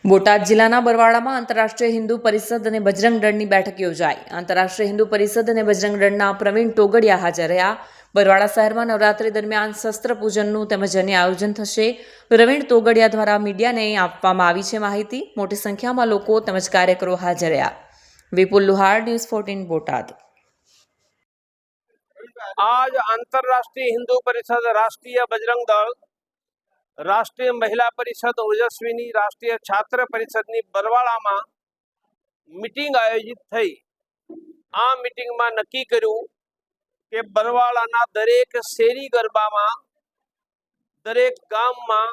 બોટાદ જિલ્લાના બરવાળામાં આંતરરાષ્ટ્રીય હિન્દુ પરિષદ અને બજરંગ દળની બેઠક યોજાઈ। આંતરરાષ્ટ્રીય હિન્દુ પરિષદ અને બજરંગ દળના પ્રવીણ ટોગડિયા હાજર રહ્યા। બરવાળા શહેરમાં નવરાત્રી દરમિયાન શસ્ત્ર પૂજનનું તેમજ અન્ય આયોજન થશે। પ્રવીણ ટોગડિયા દ્વારા મીડિયાને આપવામાં આવી છે માહિતી। મોટી સંખ્યામાં લોકો તેમજ કાર્યકરો હાજર રહ્યા। વિપુલ લુહાર, ન્યૂઝ 14 બોટાદ। आज अंतरराष्ट्रीय हिंदू परिषद, राष्ट्रीय बजरंग दल, राष्ट्रीय महिला परिषद ओजस्वीनी, राष्ट्रीय छात्र परिषदनी बरवाळामां मीटिंग आयोजित थई। आ मीटिंग में नक्की कर्युं के बरवाळाना दरेक शेरी गरबामां, दरेक गाममां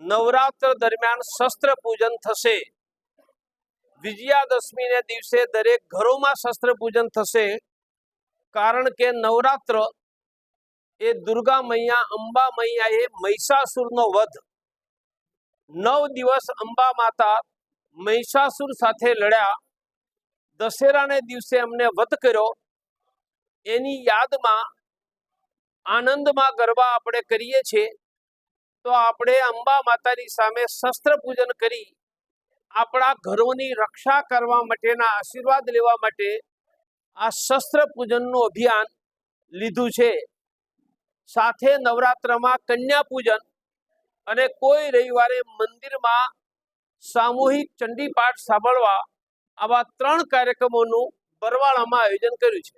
नवरात्र दरमियान शस्त्र पूजन थशे। विजयादशमी ने दिवसे दरेक घरों में शस्त्र पूजन थशे। कारण के नवरात्र ए दुर्गा मैया, अंबा मैया ए महिषासुर नो वध 9 दिवस अंबा माता महिषासुर साथे लड्या। दशेरा ने दिवसे अमने वध कर्यो। एनी याद में आनंद में गरबा आपणे करीए छे। तो आपणे अंबा मातानी सामे शस्त्र पूजन करी आपणा घरोनी रक्षा करवा माटेना आशीर्वाद लेवा माटे आ शस्त्र पूजन नु अभियान लीधु छे। साथे नवरात्र में कन्या पूजन अने कोई रविवारे मंदिर में सामूहिक चंडी पाठ सांभळवा आवा 3 कार्यक्रमों बरवाळा में आयोजन कर्युं छे।